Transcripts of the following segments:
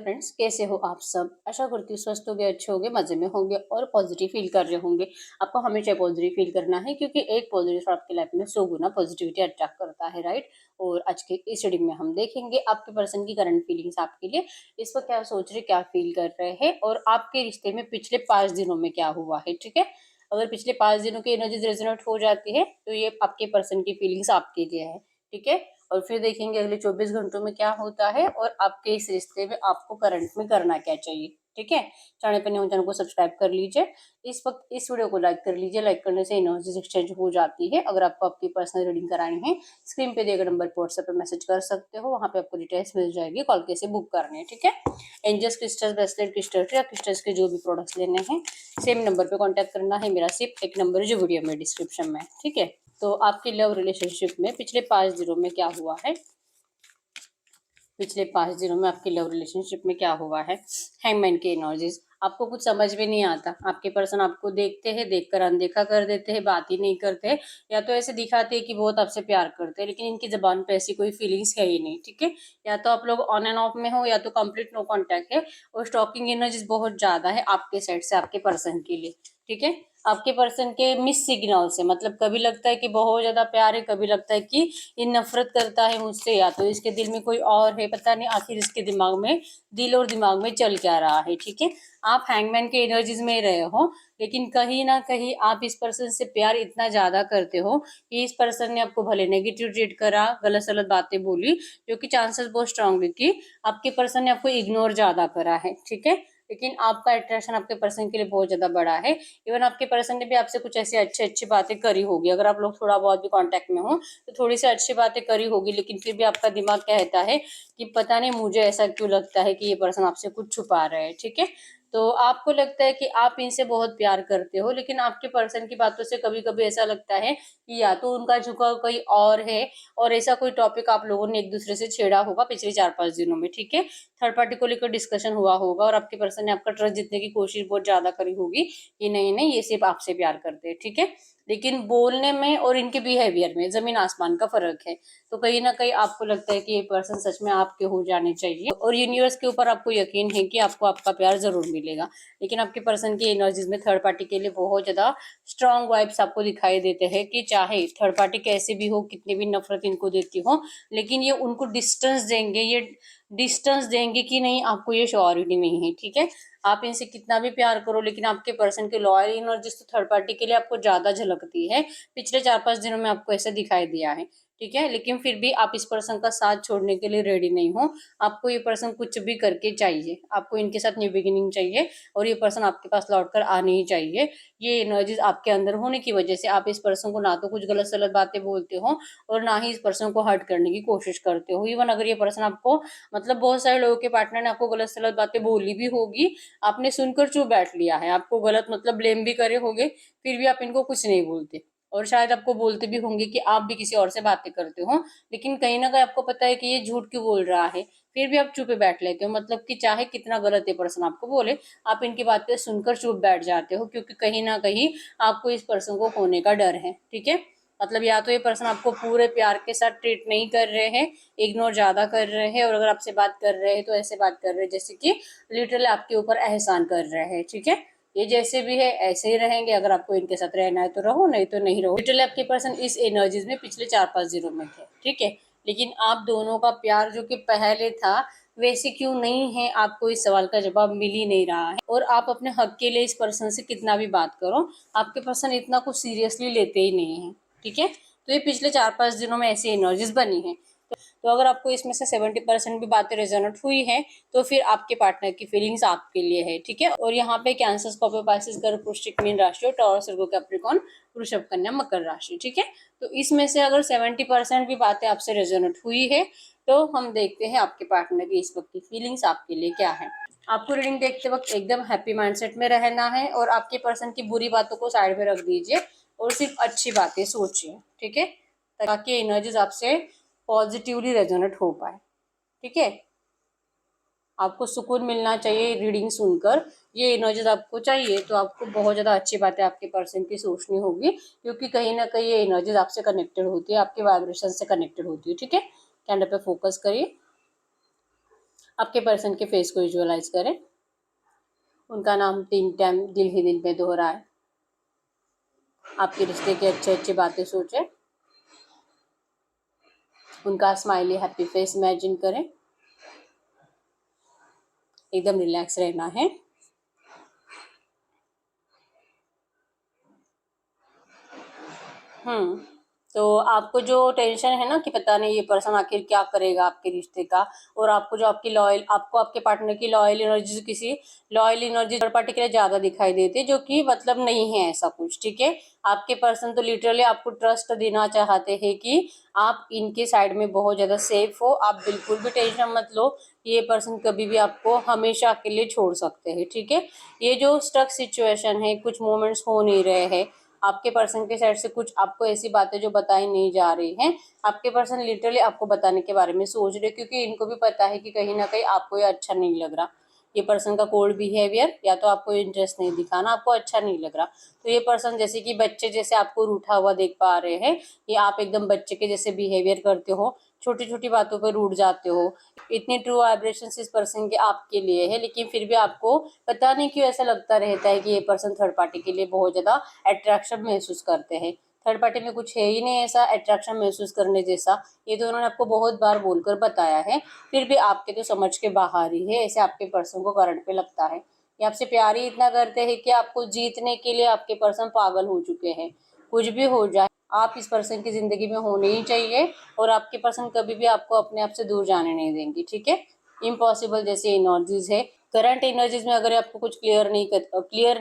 Friends, कैसे हो आप सब। आशा करती हूँ स्वस्थ होंगे, अच्छे होंगे, मजे में होंगे और पॉजिटिव फील कर रहे होंगे। आपको हमेशा पॉजिटिव फील करना है क्योंकि एक पॉजिटिव आपकी लाइफ में 100 गुना पॉजिटिविटी अट्रैक्ट करता है, राइट। और आज के इस रीडिंग में हम देखेंगे आपके पर्सन की करंट फीलिंग्स आपके लिए, इस पर क्या सोच रहे, क्या फील कर रहे हैं और आपके रिश्ते में पिछले 5 दिनों में क्या हुआ है। ठीक है, अगर पिछले 5 दिनों की एनर्जीज रेजोनेट हो जाती है तो ये आपके पर्सन की फीलिंग्स आपके लिए है। ठीक है, और फिर देखेंगे अगले 24 घंटों में क्या होता है और आपके इस रिश्ते में आपको करंट में करना क्या चाहिए। ठीक है, चैनल पर न्यू चैनल को सब्सक्राइब कर लीजिए। इस वक्त इस वीडियो को लाइक कर लीजिए, लाइक करने से एनर्जीज एक्सचेंज हो जाती है। अगर आपको आपकी पर्सनल रीडिंग करानी है, स्क्रीन पे दिए गए नंबर पर व्हाट्सएप पे मैसेज कर सकते हो, वहाँ पे आपको डिटेल्स मिल जाएगी, कॉल कैसे बुक करनी है। ठीक है, एंजल्स क्रिस्टल्स, ब्रेसलेट क्रिस्टल्स या क्रिस्टल्स के जो भी प्रोडक्ट्स लेने हैं सेम नंबर पे कांटेक्ट करना है। मेरा सिर्फ एक नंबर है जो वीडियो में डिस्क्रिप्शन में है। ठीक है, तो आपके लव रिलेशनशिप में पिछले 5 दिनों में क्या हुआ है, पिछले 5 दिनों में आपके लव रिलेशनशिप में क्या हुआ है। हैंगमैन की एनर्जीज, आपको कुछ समझ में नहीं आता। आपके पर्सन आपको देखते हैं, देखकर अनदेखा कर देते हैं, बात ही नहीं करते, या तो ऐसे दिखाते हैं कि बहुत आपसे प्यार करते हैं लेकिन इनकी जबान पे ऐसी कोई फीलिंग्स है ही नहीं। ठीक है, या तो आप लोग ऑन एंड ऑफ में हो या तो कंप्लीट नो कांटेक्ट है। और स्टॉकिंग एनर्जीज बहुत ज्यादा है आपके साइड से आपके पर्सन के लिए। ठीक है, आपके पर्सन के मिस सिग्नल से, मतलब कभी लगता है कि बहुत ज्यादा प्यार है, कभी लगता है कि ये नफरत करता है मुझसे, या तो इसके दिल में कोई और है, पता नहीं आखिर इसके दिमाग में, दिल और दिमाग में चल क्या रहा है। ठीक है, आप हैंगमैन के एनर्जीज में रहे हो लेकिन कहीं ना कहीं आप इस पर्सन से प्यार इतना ज्यादा करते हो कि इस पर्सन ने आपको भले नेगेटिव ट्रीट करा, गलत सलत बातें बोली, जो कि चांसेस बहुत स्ट्रांग है कि आपके पर्सन ने आपको इग्नोर ज्यादा करा है। ठीक है, लेकिन आपका अट्रैक्शन आपके पर्सन के लिए बहुत ज्यादा बड़ा है। इवन आपके पर्सन ने भी आपसे कुछ ऐसी अच्छी अच्छी बातें करी होगी, अगर आप लोग थोड़ा बहुत भी कांटेक्ट में हो तो थोड़ी सी अच्छी बातें करी होगी, लेकिन फिर भी आपका दिमाग कहता है कि पता नहीं मुझे ऐसा क्यों लगता है कि ये पर्सन आपसे कुछ छुपा रहा है। ठीक है, तो आपको लगता है कि आप इनसे बहुत प्यार करते हो लेकिन आपके पर्सन की बातों से कभी कभी ऐसा लगता है कि या तो उनका झुकाव कहीं और है, और ऐसा कोई टॉपिक आप लोगों ने एक दूसरे से छेड़ा होगा पिछले 4-5 दिनों में। ठीक है, थर्ड पार्टी को लेकर डिस्कशन हुआ होगा और आपके पर्सन ने आपका ट्रस्ट जीतने की कोशिश बहुत ज्यादा करी होगी कि नहीं नहीं ये सिर्फ आपसे प्यार करते हैं। ठीक है, लेकिन बोलने में और इनके बिहेवियर में जमीन आसमान का फर्क है। तो कहीं ना कहीं आपको लगता है कि ये पर्सन सच में आपके हो जाने चाहिए और यूनिवर्स के ऊपर आपको यकीन है कि आपको आपका प्यार जरूर मिलेगा। लेकिन आपके पर्सन की एनर्जीज में थर्ड पार्टी के लिए बहुत ज्यादा स्ट्रांग वाइब्स आपको दिखाई देते हैं कि चाहे थर्ड पार्टी कैसे भी हो, कितनी भी नफरत इनको देती हो, लेकिन ये उनको डिस्टेंस देंगे, ये डिस्टेंस देंगे कि नहीं, आपको ये श्योरिटी नहीं है। ठीक है, आप इनसे कितना भी प्यार करो लेकिन आपके पर्सन के लॉयल एनर्जीज तो थर्ड पार्टी के लिए आपको ज्यादा झलकती है। पिछले 4-5 दिनों में आपको ऐसा दिखाई दिया है। ठीक है, लेकिन फिर भी आप इस पर्सन का साथ छोड़ने के लिए रेडी नहीं हो। आपको ये पर्सन कुछ भी करके चाहिए, आपको इनके साथ न्यू बिगिनिंग चाहिए और ये पर्सन आपके पास लौट कर आने ही चाहिए। ये एनर्जीज आपके अंदर होने की वजह से आप इस पर्सन को ना तो कुछ गलत सलत बातें बोलते हो और ना ही इस पर्सन को हर्ट करने की कोशिश करते हो। इवन अगर ये पर्सन आपको, मतलब बहुत सारे लोगों के पार्टनर ने आपको गलत सलत बातें बोली भी होगी, आपने सुनकर चुप बैठ लिया है, आपको गलत मतलब ब्लेम भी करे होंगे, फिर भी आप इनको कुछ नहीं बोलते। और शायद आपको बोलते भी होंगे कि आप भी किसी और से बातें करते हो, लेकिन कहीं ना कहीं आपको पता है कि ये झूठ क्यों बोल रहा है, फिर भी आप चुप बैठ लेते हो। मतलब कि चाहे कितना गलत है पर्सन आपको बोले, आप इनकी बातें सुनकर चुप बैठ जाते हो क्योंकि कहीं ना कहीं आपको इस पर्सन को खोने का डर है। ठीक है, मतलब या तो ये पर्सन आपको पूरे प्यार के साथ ट्रीट नहीं कर रहे हैं, इग्नोर ज्यादा कर रहे हैं, और अगर आपसे बात कर रहे हैं तो ऐसे बात कर रहे हैं जैसे कि लिटरली आपके ऊपर एहसान कर रहे हैं। ठीक है, ये जैसे भी है ऐसे ही रहेंगे, अगर आपको इनके साथ रहना है तो रहो, नहीं तो नहीं रहो। लिटरली आपके पर्सन इस एनर्जीज में पिछले 4-5 दिनों में थे। ठीक है, लेकिन आप दोनों का प्यार जो कि पहले था वैसे क्यों नहीं है, आपको इस सवाल का जवाब मिल ही नहीं रहा है। और आप अपने हक के लिए इस पर्सन से कितना भी बात करो, आपके पर्सन इतना कुछ सीरियसली लेते ही नहीं है। ठीक है, तो ये पिछले 4-5 दिनों में ऐसी एनर्जीज बनी है। तो अगर आपको इसमें से 70% भी बातें रेजोनेट हुई है तो फिर आपके पार्टनर की फीलिंग्स आपके लिए है। ठीक है, और यहाँ पे कैंसर, स्कॉर्पियो, पाइसेस, गर्भ, वृश्चिक, मीन राशि और टॉरस, वर्गो, कैप्रिकॉर्न, वृषभ, कन्या, मकर राशि। ठीक है, तो इसमें से अगर 70% भी बातें आपसे रेजोनेट हुई है तो हम देखते हैं आपके पार्टनर की इस वक्त की फीलिंग्स आपके लिए क्या है। आपको रीडिंग देखते वक्त एकदम हैप्पी माइंडसेट में रहना है और आपके पर्सन की बुरी बातों को साइड में रख दीजिए और सिर्फ अच्छी बातें सोचिए। ठीक है, ताकि एनर्जीज आपसे पॉजिटिवली रेजोनेट हो पाए। ठीक है, आपको सुकून मिलना चाहिए रीडिंग सुनकर, ये एनर्जीज आपको चाहिए तो आपको बहुत ज़्यादा अच्छी बातें आपके पर्सन की सोचनी होगी क्योंकि कहीं ना कहीं ये एनर्जीज आपसे कनेक्टेड होती है, आपके वाइब्रेशन से कनेक्टेड होती है। ठीक है, कैंडल पे फोकस करिए। आपके पर्सन के फेस को विजुअलाइज करें। उनका नाम 3 टाइम दिल ही दिल में दोहराए। आपके रिश्ते की अच्छी अच्छी बातें सोचें। उनका स्माइली हैप्पी फेस इमेजिन करें। एकदम रिलैक्स रहना है। तो आपको जो टेंशन है ना कि पता नहीं ये पर्सन आखिर क्या करेगा आपके रिश्ते का, और आपको जो आपको आपके पार्टनर की लॉयल एनर्जी थर्ड पार्टी के लिए ज्यादा दिखाई देती है, जो कि मतलब नहीं है ऐसा कुछ। ठीक है, आपके पर्सन तो लिटरली आपको ट्रस्ट देना चाहते हैं कि आप इनके साइड में बहुत ज्यादा सेफ हो। आप बिल्कुल भी टेंशन मत लो, ये पर्सन कभी भी आपको हमेशा के लिए छोड़ सकते हैं। ठीक है, ये जो स्टक सिचुएशन है, कुछ मोमेंट्स हो नहीं रहे हैं, आपके पर्सन के साइड से कुछ आपको ऐसी बातें जो बताई नहीं जा रही हैं, आपके पर्सन लिटरली आपको बताने के बारे में सोच रहे, क्योंकि इनको भी पता है कि कहीं ना कहीं आपको ये अच्छा नहीं लग रहा। ये पर्सन का कोल्ड बिहेवियर, या तो आपको इंटरेस्ट नहीं दिखाना, आपको अच्छा नहीं लग रहा। तो ये पर्सन जैसे कि बच्चे जैसे आपको रूठा हुआ देख पा रहे हैं, ये आप एकदम बच्चे के जैसे बिहेवियर करते हो, छोटी छोटी बातों पर रूठ जाते हो। इतनी ट्रू वाइब्रेशन इस पर्सन के आपके लिए है, लेकिन फिर भी आपको पता नहीं क्यों ऐसा लगता रहता है कि ये पर्सन थर्ड पार्टी के लिए बहुत ज्यादा अट्रैक्शन महसूस करते हैं। थर्ड पार्टी में कुछ है ही नहीं ऐसा अट्रैक्शन महसूस करने जैसा। ये तो उन्होंने आपको बहुत बार बोलकर बताया है, फिर भी आपके तो समझ के बाहर ही है, ऐसे आपके पर्सन को करंट पे लगता है। ये आपसे प्यार ही इतना करते हैं कि आपको जीतने के लिए आपके पर्सन पागल हो चुके हैं। कुछ भी हो जाए, आप इस पर्सन की जिंदगी में होने ही चाहिए, और आपके पर्सन कभी भी आपको अपने आप से दूर जाने नहीं देंगे। ठीक है, इम्पॉसिबल जैसे एनर्जीज है। करंट एनर्जीज में अगर आपको कुछ क्लियर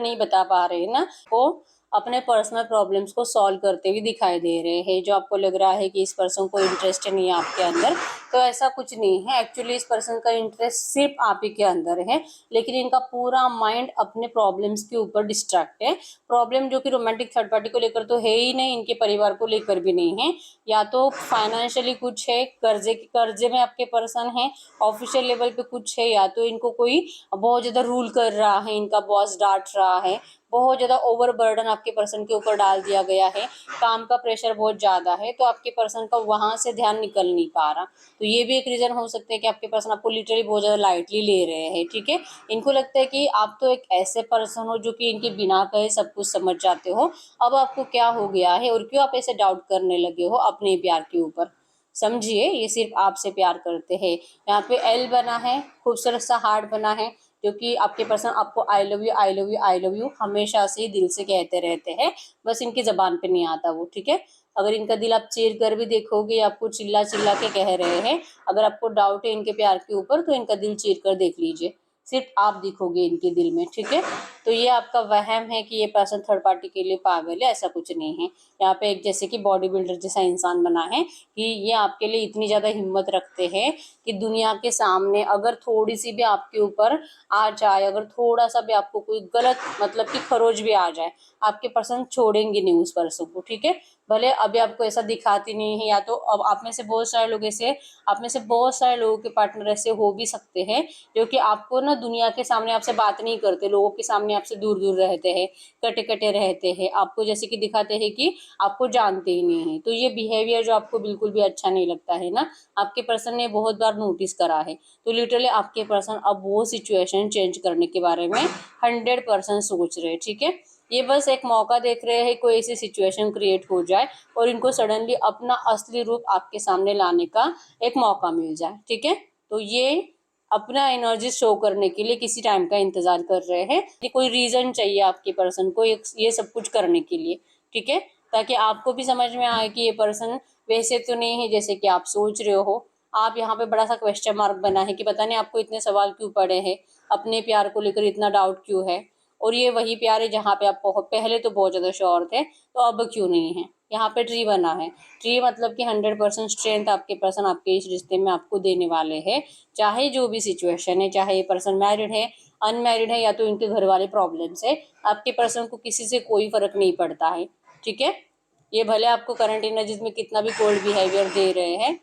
नहीं बता पा रहे हैं ना, वो अपने पर्सनल प्रॉब्लम्स को सॉल्व करते हुए दिखाई दे रहे हैं। जो आपको लग रहा है कि इस पर्सन को इंटरेस्ट नहीं है आपके अंदर, तो ऐसा कुछ नहीं है। एक्चुअली इस पर्सन का इंटरेस्ट सिर्फ आप ही के अंदर है, लेकिन इनका पूरा माइंड अपने प्रॉब्लम्स के ऊपर डिस्ट्रैक्ट है। प्रॉब्लम जो कि रोमांटिक थर्ड पार्टी को लेकर तो है ही नहीं, इनके परिवार को लेकर भी नहीं है। या तो फाइनेंशियली कुछ है, कर्जे में आपके पर्सन है, ऑफिशियल लेवल पे कुछ है, या तो इनको कोई बहुत ज्यादा रूल कर रहा है, इनका बॉस डांट रहा है, बहुत ज्यादा ओवर बर्डन आपके पर्सन के ऊपर डाल दिया गया है, काम का प्रेशर बहुत ज्यादा है, तो आपके पर्सन का वहां से ध्यान निकल नहीं पा रहा। तो ये भी एक रीजन हो सकता है कि आपके पर्सन आपको लिटरली बहुत ज्यादा लाइटली ले रहे हैं। ठीक है, इनको लगता है कि आप तो एक ऐसे पर्सन हो जो कि इनके बिना कहे सब कुछ समझ जाते हो। अब आपको क्या हो गया है और क्यों आप ऐसे डाउट करने लगे हो अपने प्यार के ऊपर? समझिए, ये सिर्फ आपसे प्यार करते हैं। यहाँ पे एल बना है, खूबसूरत सा हार्ट बना है, जो कि आपके पर्सन आपको I love you I love you I love you हमेशा से ही दिल से कहते रहते हैं, बस इनकी जबान पे नहीं आता वो। ठीक है, अगर इनका दिल आप चीर कर भी देखोगे, आपको चिल्ला चिल्ला के कह रहे हैं, अगर आपको डाउट है इनके प्यार के ऊपर, तो इनका दिल चीर कर देख लीजिए, सिर्फ आप दिखोगे इनके दिल में। ठीक है, तो ये आपका वहम है कि ये पर्सन थर्ड पार्टी के लिए पागल है, ऐसा कुछ नहीं है। यहाँ पे एक जैसे कि बॉडी बिल्डर जैसा इंसान बना है कि ये आपके लिए इतनी ज्यादा हिम्मत रखते हैं कि दुनिया के सामने अगर थोड़ी सी भी आपके ऊपर आ जाए, अगर थोड़ा सा भी आपको कोई गलत मतलब कि खरोच भी आ जाए, आपके पर्सन छोड़ेंगे नहीं उस पर्सन को। ठीक है, भले अभी आपको ऐसा दिखाती नहीं है, या तो अब आप में से बहुत सारे लोगों के पार्टनर ऐसे हो भी सकते हैं जो कि आपको ना दुनिया के सामने आपसे बात नहीं करते, लोगों के सामने आपसे दूर दूर रहते हैं, कटे कटे रहते हैं, आपको जैसे कि दिखाते हैं कि आपको जानते ही नहीं है। तो ये बिहेवियर जो आपको बिल्कुल भी अच्छा नहीं लगता है ना, आपके पर्सन ने बहुत बार नोटिस करा है। तो लिटरली आपके पर्सन अब वो सिचुएशन चेंज करने के बारे में 100% सोच रहे हैं। ठीक है, ये बस एक मौका देख रहे हैं, कोई ऐसी सिचुएशन क्रिएट हो जाए और इनको सडनली अपना असली रूप आपके सामने लाने का एक मौका मिल जाए। ठीक है, तो ये अपना एनर्जी शो करने के लिए किसी टाइम का इंतजार कर रहे हैं कि कोई रीजन चाहिए आपके पर्सन को ये सब कुछ करने के लिए। ठीक है, ताकि आपको भी समझ में आए कि ये पर्सन वैसे तो नहीं है जैसे कि आप सोच रहे हो। आप यहाँ पे बड़ा सा क्वेश्चन मार्क बना है कि पता नहीं आपको इतने सवाल क्यों पड़े हैं, अपने प्यार को लेकर इतना डाउट क्यों है, और ये वही प्यार है जहाँ पे आप पहले तो बहुत ज्यादा श्योर थे, तो अब क्यों नहीं है। यहाँ पे ट्री बना है, ट्री मतलब कि 100% स्ट्रेंथ आपके पर्सन आपके इस रिश्ते में आपको देने वाले हैं, चाहे जो भी सिचुएशन है, चाहे ये पर्सन मैरिड है, अनमैरिड है, या तो इनके घर वाले प्रॉब्लम्स है, आपके पर्सन को किसी से कोई फर्क नहीं पड़ता है। ठीक है, ये भले आपको करंट एनर्जीज में कितना भी कोल्ड बिहेवियर दे रहे हैं,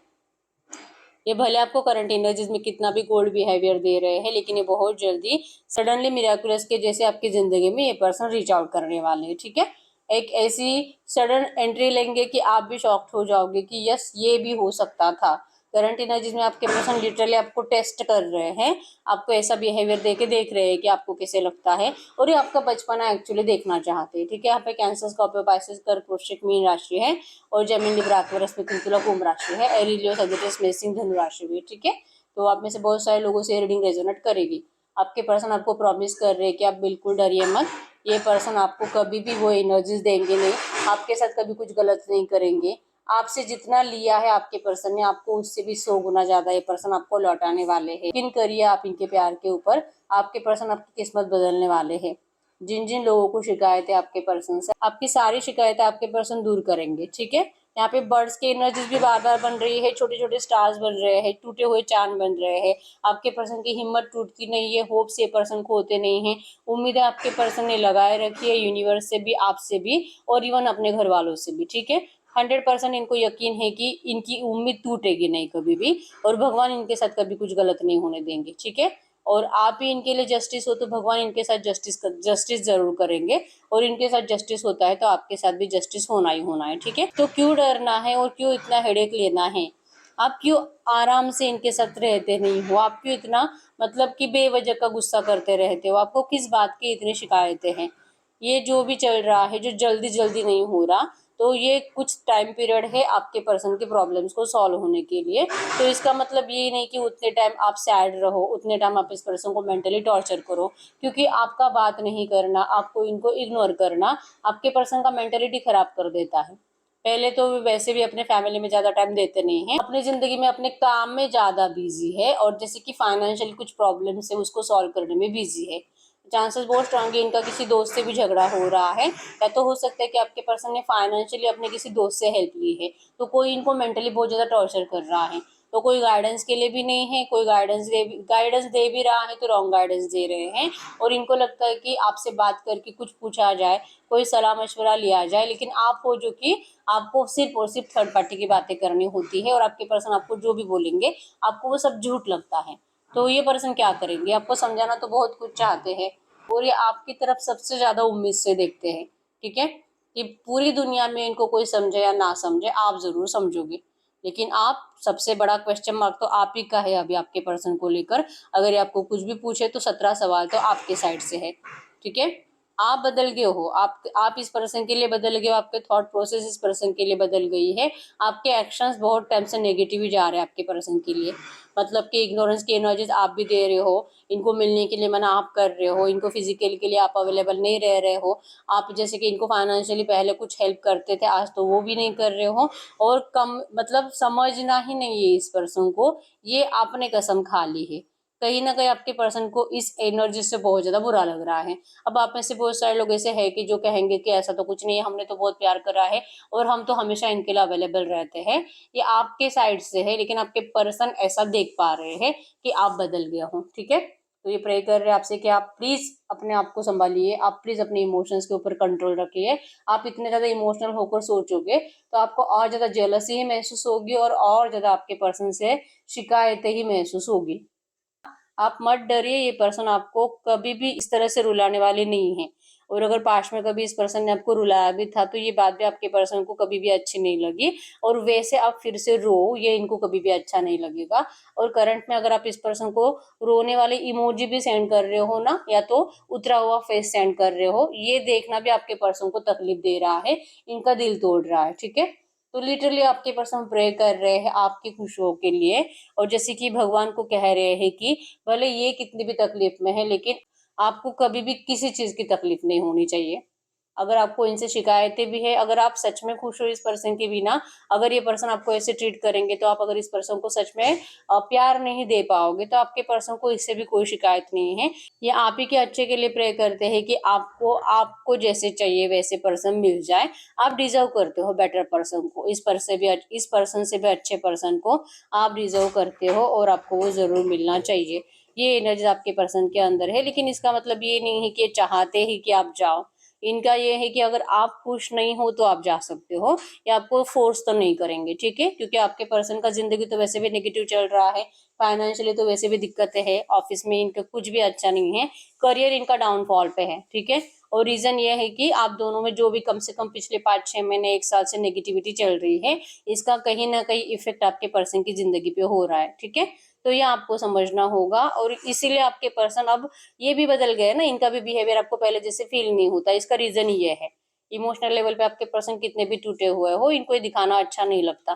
ये भले आपको करंट एनर्जीज में कितना भी कोल्ड बिहेवियर दे रहे हैं, लेकिन ये बहुत जल्दी सडनली मिराकुलस के जैसे आपकी जिंदगी में ये पर्सन रीच आउट करने वाले हैं। ठीक है, एक ऐसी सडन एंट्री लेंगे कि आप भी शॉक्ड हो जाओगे कि यस ये भी हो सकता था। करंट एनर्जीज में आपके पर्सन लिटरली आपको टेस्ट कर रहे हैं, आपको ऐसा बिहेवियर देके देख रहे हैं कि आपको कैसे लगता है, और ये आपका बचपना एक्चुअली देखना चाहते हैं। ठीक है, यहाँ पे कैंसर, स्कॉर्पियो, पाइसेस, कर्क, वृश्चिक, मीन राशि है, और जेमिनी, लिब्रा, एक्वेरियस, मिथुन, तुला, कुंभ राशि है, एरीज, लियो, सजिटेरियस, मेष, सिंह, धनु राशि भी। ठीक है, तो आप में से बहुत सारे लोगों से रीडिंग रेजोनेट करेगी। आपके पर्सन आपको प्रॉमिस कर रहे हैं कि आप बिल्कुल डरिए मत, ये पर्सन आपको कभी भी वो एनर्जीज देंगे नहीं, आपके साथ कभी कुछ गलत नहीं करेंगे। आपसे जितना लिया है आपके पर्सन ने, आपको उससे भी 100 गुना ज्यादा ये पर्सन आपको लौटाने वाले हैं। यकीन करिए आप इनके प्यार के ऊपर, आपके पर्सन आपकी किस्मत बदलने वाले हैं। जिन जिन लोगों को शिकायत है आपके पर्सन से, आपकी सारी शिकायतें आपके पर्सन दूर करेंगे। ठीक है, यहाँ पे बर्ड्स की एनर्जीज भी बार बार बन रही है, छोटे छोटे स्टार्स बन रहे हैं, टूटे हुए चांद बन रहे हैं। आपके पर्सन की हिम्मत टूटती नहीं है, होप्स ये पर्सन खोते नहीं है, उम्मीदें आपके पर्सन ने लगाए रखी है, यूनिवर्स से भी, आपसे भी, और इवन अपने घर वालों से भी। ठीक है, 100% इनको यकीन है कि इनकी उम्मीद टूटेगी नहीं कभी भी, और भगवान इनके साथ कभी कुछ गलत नहीं होने देंगे। ठीक है, और आप ही इनके लिए जस्टिस हो तो भगवान इनके साथ जस्टिस जरूर करेंगे, और इनके साथ जस्टिस होता है तो आपके साथ भी जस्टिस होना ही होना है। ठीक है, तो क्यों डरना है और क्यों इतना हेडेक लेना है? आप क्यों आराम से इनके साथ रहते नहीं हो? आप क्यों इतना मतलब कि बेवजह का गुस्सा करते रहते हो? आपको किस बात की इतनी शिकायतें हैं? ये जो भी चल रहा है, जो जल्दी जल्दी नहीं हो रहा, तो ये कुछ टाइम पीरियड है आपके पर्सन के प्रॉब्लम्स को सॉल्व होने के लिए। तो इसका मतलब ये नहीं कि उतने टाइम आप सैड रहो, उतने टाइम आप इस पर्सन को मेंटली टॉर्चर करो, क्योंकि आपका बात नहीं करना, आपको इनको इग्नोर करना आपके पर्सन का मेंटलिटी खराब कर देता है। पहले तो वैसे भी अपने फैमिली में ज्यादा टाइम देते नहीं है, अपनी जिंदगी में अपने काम में ज्यादा बिजी है, और जैसे कि फाइनेंशियल कुछ प्रॉब्लम्स है उसको सॉल्व करने में बिजी है। चांसेस बहुत स्ट्रांग है इनका किसी दोस्त से भी झगड़ा हो रहा है, या तो हो सकता है कि आपके पर्सन ने फाइनेंशियली अपने किसी दोस्त से हेल्प ली है, तो कोई इनको मेंटली बहुत ज्यादा टॉर्चर कर रहा है। तो कोई गाइडेंस के लिए भी नहीं है, कोई गाइडेंस दे भी रहा है तो रॉन्ग गाइडेंस दे रहे हैं, और इनको लगता है कि आपसे बात करके कुछ पूछा जाए, कोई सलाह मशवरा लिया जाए, लेकिन आप हो जो कि आपको सिर्फ और सिर्फ थर्ड पार्टी की बातें करनी होती है, और आपके पर्सन आपको जो भी बोलेंगे आपको वो सब झूठ लगता है। तो ये पर्सन क्या करेंगे? आपको समझाना तो बहुत कुछ चाहते हैं, और ये आपकी तरफ सबसे ज्यादा उम्मीद से देखते हैं। ठीक है, कि पूरी दुनिया में इनको कोई समझे या ना समझे, आप जरूर समझोगे, लेकिन आप सबसे बड़ा क्वेश्चन मार्क तो आप ही का है अभी आपके पर्सन को लेकर। अगर ये आपको कुछ भी पूछे तो 17 सवाल तो आपके साइड से है। ठीक है, आप बदल गए हो, आप इस पर्सन के लिए बदल गए हो, आपके थॉट प्रोसेस इस पर्सन के लिए बदल गई है, आपके एक्शंस बहुत टाइम से नेगेटिव ही जा रहे हैं आपके पर्सन के लिए। मतलब कि इग्नोरेंस की एनर्जीज आप भी दे रहे हो, इनको मिलने के लिए मना आप कर रहे हो, इनको फिजिकली के लिए आप अवेलेबल नहीं रह रहे हो। आप जैसे कि इनको फाइनेंशियली पहले कुछ हेल्प करते थे, आज तो वो भी नहीं कर रहे हो, और कम मतलब समझना ही नहीं है इस पर्सन को, ये आपने कसम खा ली है। कहीं ना कहीं आपके पर्सन को इस एनर्जी से बहुत ज्यादा बुरा लग रहा है। अब आप में से बहुत सारे लोग ऐसे हैं कि जो कहेंगे कि ऐसा तो कुछ नहीं है, हमने तो बहुत प्यार करा है और हम तो हमेशा इनके लिए अवेलेबल रहते हैं। ये आपके साइड से है, लेकिन आपके पर्सन ऐसा देख पा रहे हैं कि आप बदल गया हो। ठीक है, तो ये प्रे कर रहे हैं आपसे कि आप प्लीज अपने आप को संभालिए, आप प्लीज अपने इमोशंस के ऊपर कंट्रोल रखिए। आप इतने ज्यादा इमोशनल होकर सोचोगे तो आपको और ज्यादा जेलसी ही महसूस होगी, और ज्यादा आपके पर्सन से शिकायतें ही महसूस होगी। आप मत डरिए, ये पर्सन आपको कभी भी इस तरह से रुलाने वाले नहीं है, और अगर पास्ट में कभी इस पर्सन ने आपको रुलाया भी था तो ये बात भी आपके पर्सन को कभी भी अच्छी नहीं लगी, और वैसे आप फिर से रो, ये इनको कभी भी अच्छा नहीं लगेगा। और करंट में अगर आप इस पर्सन को रोने वाले इमोजी भी सेंड कर रहे हो ना, या तो उतरा हुआ फेस सेंड कर रहे हो, ये देखना भी आपके पर्सन को तकलीफ दे रहा है, इनका दिल तोड़ रहा है। ठीक है, तो लिटरली आपके पर्सन प्रे कर रहे हैं आपकी खुशियों के लिए, और जैसे कि भगवान को कह रहे हैं कि भले ये कितनी भी तकलीफ में है, लेकिन आपको कभी भी किसी चीज की तकलीफ नहीं होनी चाहिए। अगर आपको इनसे शिकायतें भी है, अगर आप सच में खुश हो इस पर्सन के बिना, अगर ये पर्सन आपको ऐसे ट्रीट करेंगे, तो आप अगर इस पर्सन को सच में प्यार नहीं दे पाओगे, तो आपके पर्सन को इससे भी कोई शिकायत नहीं है। ये आप ही के अच्छे के लिए प्रे करते हैं कि आपको आपको जैसे चाहिए वैसे पर्सन मिल जाए। आप डिजर्व करते हो बेटर पर्सन को, इस पर्सन से भी अच्छे पर्सन को आप डिजर्व करते हो, और आपको वो जरूर मिलना चाहिए। ये एनर्जी आपके पर्सन के अंदर है, लेकिन इसका मतलब ये नहीं है कि ये चाहते ही कि आप जाओ। इनका ये है कि अगर आप खुश नहीं हो तो आप जा सकते हो, या आपको फोर्स तो नहीं करेंगे। ठीक है, क्योंकि आपके पर्सन का जिंदगी तो वैसे भी नेगेटिव चल रहा है, फाइनेंशियली तो वैसे भी दिक्कतें है, ऑफिस में इनका कुछ भी अच्छा नहीं है, करियर इनका डाउनफॉल पे है। ठीक है, और रीजन ये है कि आप दोनों में जो भी कम से कम पिछले 5-6 महीने 1 साल से नेगेटिविटी चल रही है, इसका कहीं ना कहीं इफेक्ट आपके पर्सन की जिंदगी पे हो रहा है। ठीक है, तो ये आपको समझना होगा और इसीलिए आपके पर्सन अब ये भी बदल गए ना, इनका भी बिहेवियर आपको पहले जैसे फील नहीं होता। इसका रीजन ये है, इमोशनल लेवल पे आपके पर्सन कितने भी टूटे हुए हो, इनको ये दिखाना अच्छा नहीं लगता।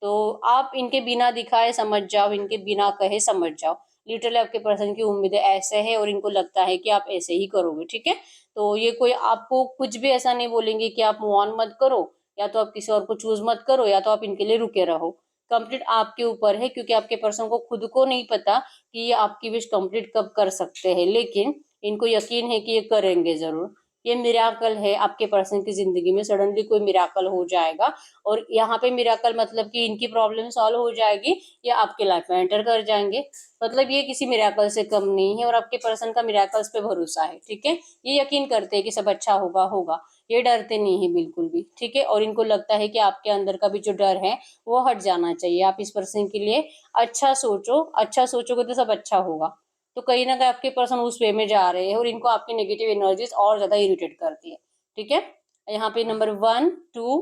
तो आप इनके बिना दिखाए समझ जाओ, इनके बिना कहे समझ जाओ। लिटरली आपके पर्सन की उम्मीदें ऐसे है और इनको लगता है कि आप ऐसे ही करोगे। ठीक है, तो ये कोई आपको कुछ भी ऐसा नहीं बोलेंगे कि आप मूव ऑन मत करो, या तो आप किसी और को चूज मत करो, या तो आप इनके लिए रुके रहो। कंप्लीट आपके ऊपर है, क्योंकि आपके पर्सन को खुद को नहीं पता कि ये आपकी विश कंप्लीट कब कर सकते हैं, लेकिन इनको यकीन है कि ये करेंगे जरूर। ये मिराकल है आपके पर्सन की जिंदगी में, सडनली कोई मिराकल हो जाएगा। और यहाँ पे मिराकल मतलब कि इनकी प्रॉब्लम सॉल्व हो जाएगी या आपके लाइफ में एंटर कर जाएंगे। मतलब ये किसी मिराकल से कम नहीं है और आपके पर्सन का मिराकल्स पे भरोसा है। ठीक है, ये यकीन करते हैं कि सब अच्छा होगा होगा, ये डरते नहीं है बिल्कुल भी। ठीक है, और इनको लगता है कि आपके अंदर का भी जो डर है वो हट जाना चाहिए। आप इस पर्सन के लिए अच्छा सोचो, अच्छा सोचोगे तो सब अच्छा होगा। तो कहीं ना कहीं आपके पर्सन उस वे में जा रहे हैं और इनको आपकी नेगेटिव एनर्जीज और ज्यादा इरिटेट करती है। ठीक है, यहाँ पे नंबर 1, 2,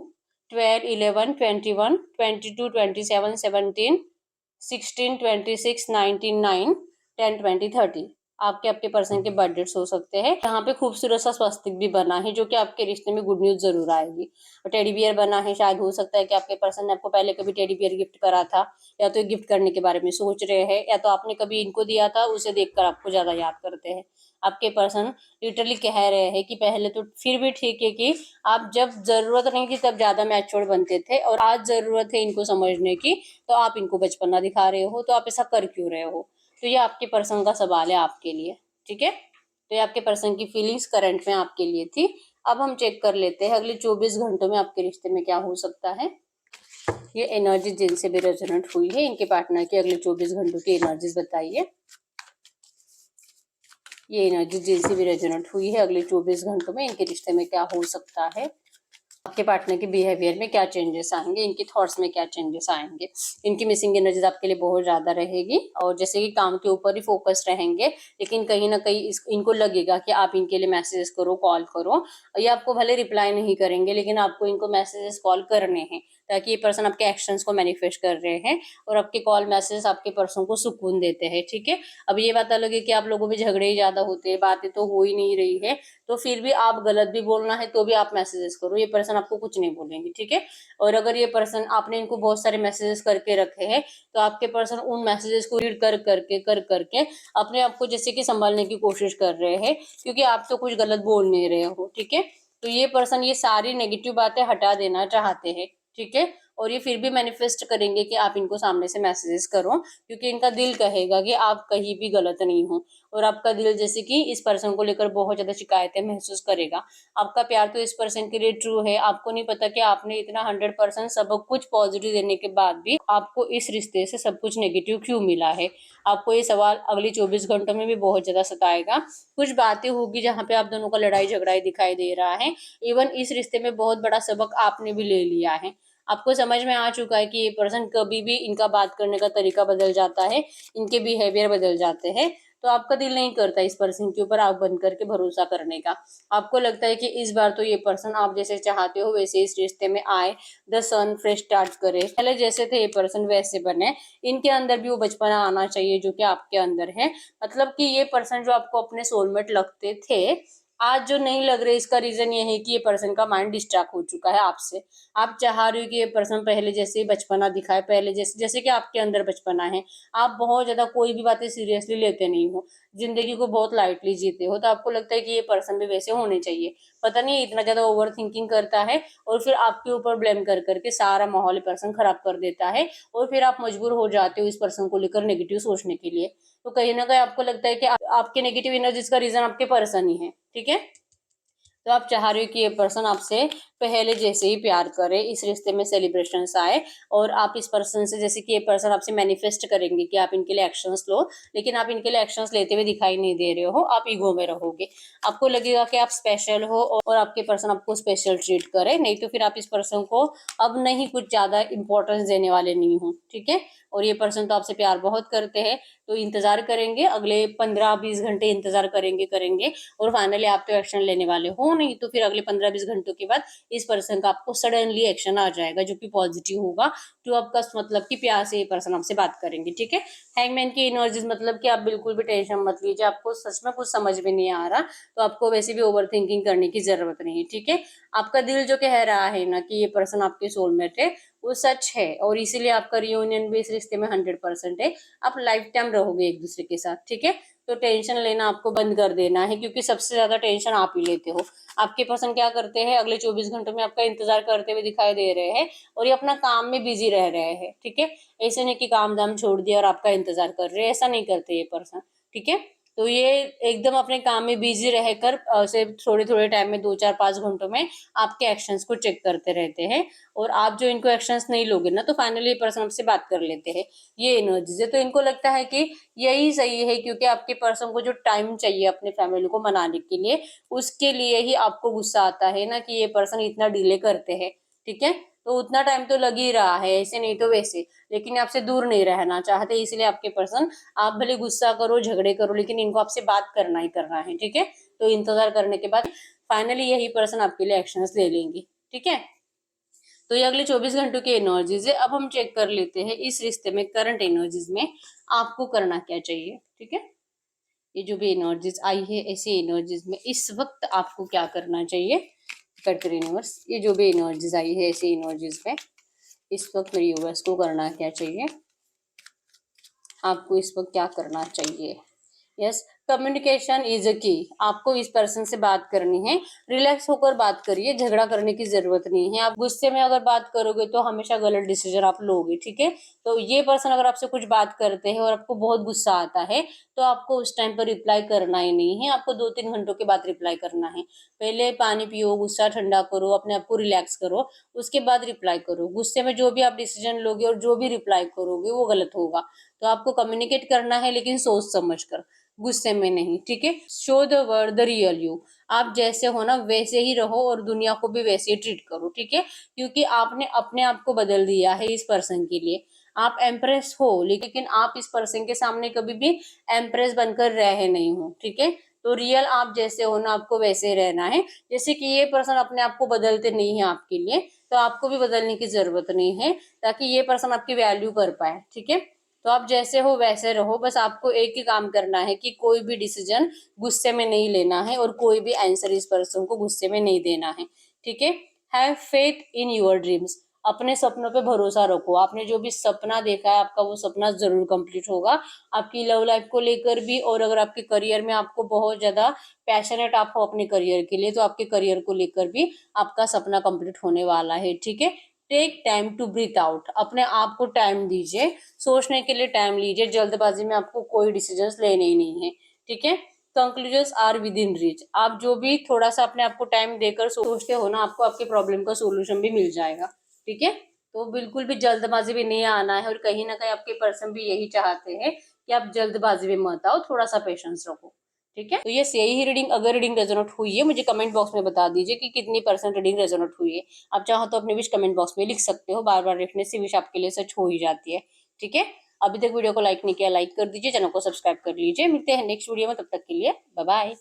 12, 11, 21, 22, 27, 17, 16, 26, 19, 9, 10, 20, 30 आपके आपके पर्सन के बर्थ डेट्स हो सकते हैं। यहाँ पे खूबसूरत सा स्वस्तिक भी बना है, जो कि आपके रिश्ते में गुड न्यूज जरूर आएगी। और टेडी बियर बना है, शायद हो सकता है कि आपके पर्सन ने आपको पहले कभी टेडी बियर गिफ्ट करा था, या तो गिफ्ट करने के बारे में सोच रहे हैं, या तो आपने कभी इनको दिया था, उसे देखकर आपको ज्यादा याद करते हैं। आपके पर्सन लिटरली कह रहे हैं कि पहले तो फिर भी ठीक है कि आप जब जरूरत नहीं थी तब ज्यादा मैच्योर बनते थे, और आज जरूरत है इनको समझने की, तो आप इनको बचपना दिखा रहे हो, तो आप ऐसा कर क्यों रहे हो। तो ये आपके पर्सन का सवाल है आपके लिए। ठीक है, तो ये आपके पर्सन की फीलिंग्स करंट में आपके लिए थी। अब हम चेक कर लेते हैं अगले 24 घंटों में आपके रिश्ते में क्या हो सकता है। ये एनर्जी जिनसे भी रेजोनेट हुई है, इनके पार्टनर की अगले 24 घंटों की एनर्जीज बताइए। ये एनर्जी जिनसे भी रेजोनेट हुई है, अगले 24 घंटों में इनके रिश्ते में क्या हो सकता है। आपके पार्टनर के बिहेवियर में क्या चेंजेस आएंगे, इनके थॉट्स में क्या चेंजेस आएंगे। इनकी मिसिंग एनर्जीज आपके लिए बहुत ज्यादा रहेगी, और जैसे कि काम के ऊपर ही फोकस रहेंगे, लेकिन कहीं ना कहीं इनको लगेगा कि आप इनके लिए मैसेजेस करो, कॉल करो। ये आपको भले रिप्लाई नहीं करेंगे, लेकिन आपको इनको मैसेजेस कॉल करने हैं, ताकि ये पर्सन आपके एक्शंस को मैनिफेस्ट कर रहे हैं, और आपके कॉल मैसेज आपके पर्सन को सुकून देते हैं। ठीक है, अब ये बात अलग है कि आप लोगों में झगड़े ही ज्यादा होते हैं, बातें तो हो ही नहीं रही है, तो फिर भी आप गलत भी बोलना है तो भी आप मैसेजेस करो, ये पर्सन आपको कुछ नहीं बोलेंगे। ठीक है, और अगर ये पर्सन आपने इनको बहुत सारे मैसेजेस करके रखे हैं, तो आपके पर्सन उन मैसेजेस को रीड कर करके अपने आप को जैसे कि संभालने की कोशिश कर रहे हैं, क्योंकि आप तो कुछ गलत बोल नहीं रहे हो। ठीक है, तो ये पर्सन ये सारी नेगेटिव बातें हटा देना चाहते हैं। ठीक है, और ये फिर भी मैनिफेस्ट करेंगे कि आप इनको सामने से मैसेजेस करो, क्योंकि इनका दिल कहेगा कि आप कहीं भी गलत नहीं हो, और आपका दिल जैसे कि इस पर्सन को लेकर बहुत ज्यादा शिकायतें महसूस करेगा। आपका प्यार तो इस पर्सन के लिए ट्रू है, आपको नहीं पता कि आपने इतना 100% सब कुछ पॉजिटिव देने के बाद भी आपको इस रिश्ते से सब कुछ नेगेटिव क्यों मिला है। आपको ये सवाल अगले 24 घंटों में भी बहुत ज्यादा सताएगा। कुछ बातें होगी जहाँ पे आप दोनों का लड़ाई झगड़ा दिखाई दे रहा है। इवन इस रिश्ते में बहुत बड़ा सबक आपने भी ले लिया है, आपको समझ में आ चुका है कि ये पर्सन कभी भी इनका बात करने का तरीका बदल जाता है, इनके बिहेवियर बदल जाते हैं, तो आपका दिल नहीं करता इस पर्सन के ऊपर आंख बंद करके भरोसा करने का। आपको लगता है कि इस बार तो ये पर्सन आप जैसे चाहते हो वैसे इस रिश्ते में आए, द सन फ्रेश स्टार्ट करे, पहले जैसे थे ये पर्सन वैसे बने, इनके अंदर भी वो बचपना आना चाहिए जो कि आपके अंदर है। मतलब कि ये पर्सन जो आपको अपने सोलमेट लगते थे, आज जो नहीं लग रहे, इसका रीजन ये है कि ये पर्सन का माइंड डिस्ट्रैक्ट हो चुका है आपसे। आप चाह रहे हो कि ये पर्सन पहले जैसे बचपना दिखाए, पहले जैसे जैसे कि आपके अंदर बचपना है। आप बहुत ज्यादा कोई भी बातें सीरियसली लेते नहीं हो, जिंदगी को बहुत लाइटली जीते हो, तो आपको लगता है कि ये पर्सन भी वैसे होने चाहिए। पता नहीं इतना ज्यादा ओवर थिंकिंग करता है, और फिर आपके ऊपर ब्लेम कर करके सारा माहौल पर्सन खराब कर देता है, और फिर आप मजबूर हो जाते हो इस पर्सन को लेकर नेगेटिव सोचने के लिए। तो कहीं ना कहीं आपको लगता है कि आपके नेगेटिव एनर्जीज का रीजन आपके पर्सन ही है। ठीक है, तो आप चाह रहे हो कि ये पर्सन आपसे पहले जैसे ही प्यार करे, इस रिश्ते में सेलिब्रेशंस आए, और आप इस पर्सन से, जैसे कि ये पर्सन आपसे मैनिफेस्ट करेंगे कि आप इनके लिए एक्शंस लो, लेकिन आप इनके लिए एक्शंस लेते हुए दिखाई नहीं दे रहे हो, आप ईगो में रहोगे। आपको लगेगा कि आप स्पेशल हो और आपके पर्सन आपको स्पेशल ट्रीट करे, नहीं तो फिर आप इस पर्सन को अब नहीं कुछ ज्यादा इंपॉर्टेंस देने वाले नहीं हो, ठीक है। और ये पर्सन तो आपसे प्यार बहुत करते हैं, तो इंतजार करेंगे, अगले 15-20 घंटे इंतजार करेंगे करेंगे और फाइनली आप तो एक्शन लेने वाले हो नहीं, तो फिर अगले 15-20 घंटों के बाद इस पर्सन का आपको सडनली एक्शन आ जाएगा, जो कि पॉजिटिव होगा, जो आपका मतलब कि प्यार से ये पर्सन आपसे बात करेंगे, ठीक है। हैंगमैन की एनर्जीज मतलब कि आप बिल्कुल भी टेंशन मत लीजिए, आपको सच में कुछ समझ में नहीं आ रहा, तो आपको वैसे भी ओवर थिंकिंग करने की जरूरत नहीं है, ठीक है। आपका दिल जो कह रहा है ना कि ये पर्सन आपके सोलमेट है, वो सच है, और इसीलिए आपका रियूनियन भी इस रिश्ते में 100% है। आप लाइफ टाइम रहोगे एक दूसरे के साथ, ठीक है। तो टेंशन लेना आपको बंद कर देना है, क्योंकि सबसे ज्यादा टेंशन आप ही लेते हो। आपके पर्सन क्या करते हैं, अगले 24 घंटों में आपका इंतजार करते हुए दिखाई दे रहे हैं, और ये अपना काम में बिजी रह रहे हैं, ठीक है। ऐसे नहीं कि काम धाम छोड़ दिया और आपका इंतजार कर रहे हैं, ऐसा नहीं करते ये पर्सन, ठीक है। तो ये एकदम अपने काम में बिजी रहकर से थोड़े थोड़े टाइम में 2-4-5 घंटों में आपके एक्शंस को चेक करते रहते हैं, और आप जो इनको एक्शंस नहीं लोगे ना, तो फाइनली ये पर्सन आपसे बात कर लेते हैं। ये एनर्जीज है, तो इनको लगता है कि यही सही है, क्योंकि आपके पर्सन को जो टाइम चाहिए अपने फैमिली को मनाने के लिए, उसके लिए ही आपको गुस्सा आता है ना कि ये पर्सन इतना डिले करते हैं, ठीक है। तो उतना टाइम तो लग ही रहा है, ऐसे नहीं तो वैसे, लेकिन आपसे दूर नहीं रहना चाहते, इसलिए आपके पर्सन, आप भले गुस्सा करो झगड़े करो, लेकिन इनको आपसे बात करना ही करना है, ठीक है। तो इंतजार करने के बाद फाइनली यही पर्सन आपके लिए एक्शंस ले लेंगे, ठीक है। तो ये अगले 24 घंटों की एनर्जीज है। अब हम चेक कर लेते हैं इस रिश्ते में करंट एनर्जीज में आपको करना क्या चाहिए, ठीक है। ये जो भी एनर्जीज आई है, ऐसी एनर्जीज में इस वक्त आपको क्या करना चाहिए, करते यूनिवर्स, ये जो भी एनर्जीज आई है ऐसी एनर्जीज में इस वक्त मेरे यूनिवर्स को करना क्या चाहिए, आपको इस वक्त क्या करना चाहिए। यस, कम्युनिकेशन इज अ की। आपको इस पर्सन से बात करनी है, रिलैक्स होकर बात करिए, झगड़ा करने की जरूरत नहीं है। आप गुस्से में अगर बात करोगे तो हमेशा गलत डिसीजन आप लोगे, ठीक है। तो ये पर्सन अगर आपसे कुछ बात करते हैं और आपको बहुत गुस्सा आता है, तो आपको उस टाइम पर रिप्लाई करना ही नहीं है, आपको 2-3 घंटों के बाद रिप्लाई करना है। पहले पानी पियो, गुस्सा ठंडा करो, अपने आप को रिलैक्स करो, उसके बाद रिप्लाई करो। गुस्से में जो भी आप डिसीजन लोगे और जो भी रिप्लाई करोगे वो गलत होगा। तो आपको कम्युनिकेट करना है, लेकिन सोच समझ कर, गुस्से में नहीं, ठीक है। Show the world the real you. आप जैसे हो ना वैसे ही रहो, और दुनिया को भी वैसे ही ट्रीट करो, ठीक है। क्योंकि आपने अपने आप को बदल दिया है इस पर्सन के लिए। आप एम्प्रेस हो, लेकिन आप इस पर्सन के सामने कभी भी एम्प्रेस बनकर रहे नहीं हो, ठीक है। तो रियल आप जैसे हो ना, आपको वैसे रहना है। जैसे कि ये पर्सन अपने आप को बदलते नहीं है आपके लिए, तो आपको भी बदलने की जरूरत नहीं है, ताकि ये पर्सन आपकी वैल्यू कर पाए, ठीक है। तो आप जैसे हो वैसे रहो, बस आपको एक ही काम करना है कि कोई भी डिसीजन गुस्से में नहीं लेना है, और कोई भी आंसर इस पर्सन को गुस्से में नहीं देना है, ठीक है। Have faith in your dreams. अपने सपनों पे भरोसा रखो, आपने जो भी सपना देखा है आपका वो सपना जरूर कंप्लीट होगा, आपकी लव लाइफ को लेकर भी, और अगर आपके करियर में आपको बहुत ज्यादा पैशनेट आप हो अपने करियर के लिए, तो आपके करियर को लेकर भी आपका सपना कंप्लीट होने वाला है, ठीक है। Take time to breathe out. अपने आप को टाइम दीजिए, सोचने के लिए टाइम लीजिए, जल्दबाजी में आपको कोई डिसीजंस लेने ही नहीं है, ठीक है। Conclusions are within reach. आप जो भी थोड़ा सा अपने आप को टाइम देकर सोचते हो ना, आपको आपके प्रॉब्लम का सोल्यूशन भी मिल जाएगा, ठीक है। तो बिल्कुल भी जल्दबाजी में नहीं आना है, और कहीं ना कहीं आपके पर्सन भी यही चाहते हैं कि आप जल्दबाजी में मत आओ, थोड़ा सा पेशेंस रखो, ठीक है। तो ये यही ही रीडिंग, अगर रीडिंग रेजोनेट हुई है मुझे कमेंट बॉक्स में बता दीजिए कि कितनी परसेंट रीडिंग रेजोनेट हुई है। आप चाहो तो अपनी विश कमेंट बॉक्स में लिख सकते हो, बार बार लिखने से विश आपके लिए सच हो ही जाती है, ठीक है। अभी तक वीडियो को लाइक नहीं किया, लाइक कर दीजिए, चैनल को सब्सक्राइब कर लीजिए। मिलते हैं नेक्स्ट वीडियो में, तब तक के लिए बाय बाय।